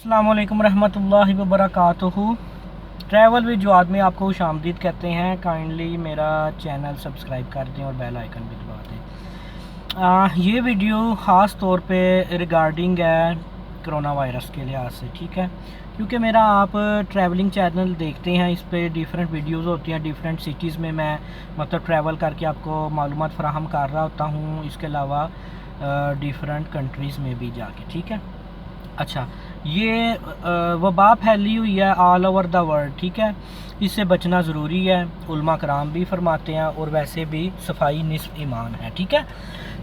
अस्सलाम वालेकुम रहमतुल्लाहि व बरकातुहू। ट्रैवल विद जवाद में आपको खुशामदीद कहते हैं। काइंडली मेरा चैनल सब्सक्राइब कर दें और बेल आइकन भी दबा दें। ये वीडियो ख़ास तौर पे रिगार्डिंग है कोरोना वायरस के लिहाज से, ठीक है, क्योंकि मेरा आप ट्रैवलिंग चैनल देखते हैं, इस पर डिफरेंट वीडियोस होती हैं, डिफरेंट सिटीज़ में मैं मतलब ट्रैवल करके आपको मालूमात फ़राहम कर रहा होता हूँ, इसके अलावा डिफरेंट कंट्रीज़ में भी जाके, ठीक है। अच्छा, ये वबा फैली हुई है ऑल ओवर द वर्ल्ड, ठीक है, इससे बचना ज़रूरी है। उलमा कराम भी फरमाते हैं और वैसे भी सफाई निस्फ ईमान है, ठीक है।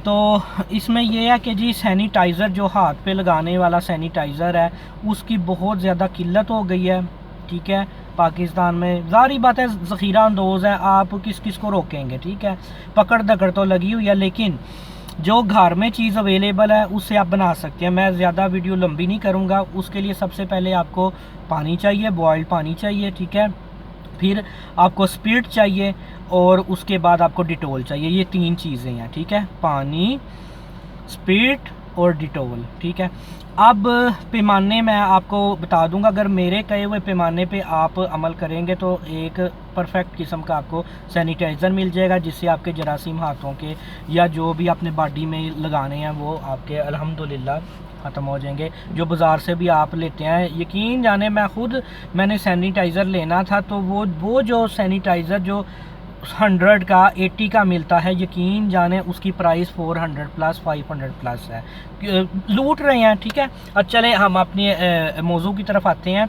तो इसमें यह है कि जी सैनिटाइज़र जो हाथ पे लगाने वाला सैनिटाइज़र है उसकी बहुत ज़्यादा किल्लत हो गई है, ठीक है। पाकिस्तान में ज़ाहिर बात है ज़ख़ीरा अंदोज़ है, आप किस किस को रोकेंगे, ठीक है। पकड़ दकड़ तो लगी हुई है, लेकिन जो घर में चीज़ अवेलेबल है उससे आप बना सकते हैं। मैं ज़्यादा वीडियो लंबी नहीं करूँगा। उसके लिए सबसे पहले आपको पानी चाहिए, बॉयल्ड पानी चाहिए, ठीक है। फिर आपको स्पिरिट चाहिए और उसके बाद आपको डिटोल चाहिए। ये तीन चीज़ें हैं, ठीक है, पानी, स्पिरिट और डिटोल, ठीक है। अब पैमाने मैं आपको बता दूंगा, अगर मेरे कहे हुए पैमाने पे आप अमल करेंगे तो एक परफेक्ट किस्म का आपको सैनिटाइज़र मिल जाएगा, जिससे आपके जरासीम हाथों के या जो भी अपने बॉडी में लगाने हैं वो आपके अल्हम्दुलिल्लाह ख़त्म हो जाएंगे। जो बाज़ार से भी आप लेते हैं, यकीन जाने मैंने सैनिटाइज़र लेना था तो वो जो सैनिटाइज़र जो 100 का 80 का मिलता है, यकीन जाने उसकी प्राइस 400 प्लस 500 प्लस है। लूट रहे हैं, ठीक है। अब चलें हम अपने मौजू की तरफ आते हैं।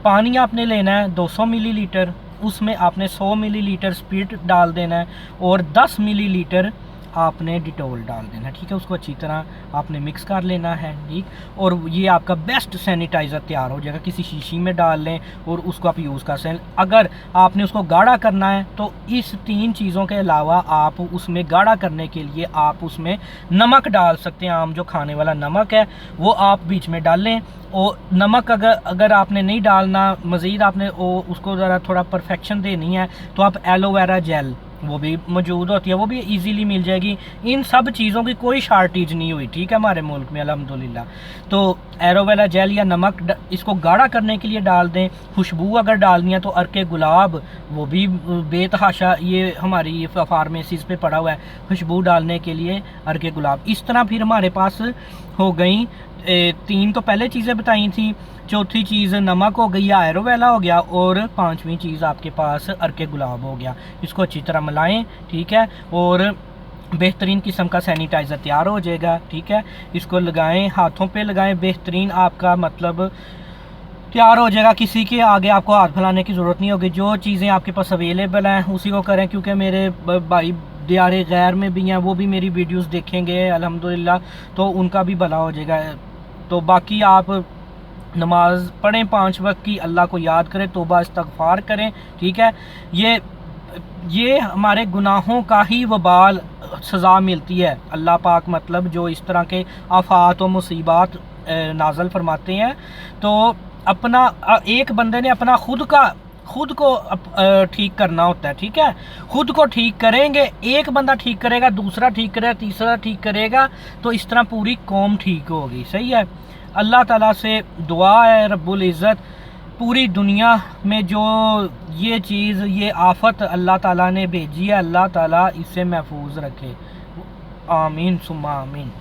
पानी आपने लेना है 200 मिलीलीटर, उसमें आपने 100 मिलीलीटर स्पिरिट डाल देना है और 10 मिलीलीटर आपने डिटोल डाल देना है, ठीक है। उसको अच्छी तरह आपने मिक्स कर लेना है, ठीक। और ये आपका बेस्ट सैनिटाइज़र तैयार हो जाएगा। किसी शीशी में डाल लें और उसको आप यूज़ कर सकते। अगर आपने उसको गाढ़ा करना है तो इस तीन चीज़ों के अलावा आप उसमें गाढ़ा करने के लिए आप उसमें नमक डाल सकते हैं। आम जो खाने वाला नमक है वो आप बीच में डाल लें। और नमक अगर आपने नहीं डालना, मज़ीद आपने उसको ज़रा थोड़ा परफेक्शन देनी है तो आप एलोवेरा जेल वो भी मौजूद होती है, वो भी इजीली मिल जाएगी। इन सब चीज़ों की कोई शार्टेज नहीं हुई, ठीक है, हमारे मुल्क में अल्हम्दुलिल्लाह। तो एलोवेरा जेल या नमक इसको गाढ़ा करने के लिए डाल दें। खुशबू अगर डालनी है तो अर्के गुलाब, वो भी बेतहाशा ये हमारी फार्मेसीज़ पे पड़ा हुआ है खुशबू डालने के लिए, अर्के गुलाब। इस तरह फिर हमारे पास हो गई तीन तो पहले चीज़ें बताई थी, चौथी चीज़ नमक हो गई या एलोवेरा हो गया, और पांचवी चीज़ आपके पास अर्के गुलाब हो गया। इसको अच्छी तरह मिलाएं, ठीक है, और बेहतरीन किस्म का सैनिटाइज़र तैयार हो जाएगा, ठीक है। इसको लगाएं, हाथों पे लगाएं, बेहतरीन आपका मतलब तैयार हो जाएगा। किसी के आगे आपको हाथ फैलाने की ज़रूरत नहीं होगी। जो चीज़ें आपके पास अवेलेबल हैं उसी को करें, क्योंकि मेरे भाई दियारे गैर में भी हैं, वो भी मेरी वीडियोस देखेंगे अल्हम्दुलिल्लाह, तो उनका भी भला हो जाएगा। तो बाकी आप नमाज पढ़ें 5 वक्त की, अल्लाह को याद करें, तौबा इस्तगफार करें, ठीक है। ये हमारे गुनाहों का ही वबाल सज़ा मिलती है। अल्लाह पाक मतलब जो इस तरह के आफात और मुसीबात नाज़ल फरमाते हैं, तो अपना एक बंदे ने अपना खुद को ठीक करना होता है, ठीक है। खुद को ठीक करेंगे, एक बंदा ठीक करेगा, दूसरा ठीक करेगा, तीसरा ठीक करेगा, तो इस तरह पूरी कौम ठीक होगी, सही है। अल्लाह ताला से दुआ है रब्बुल इज़्ज़त, पूरी दुनिया में जो ये चीज़, ये आफत अल्लाह ताला ने भेजी है, अल्लाह ताला इससे महफूज रखे। आमीन सुम्मा आमीन।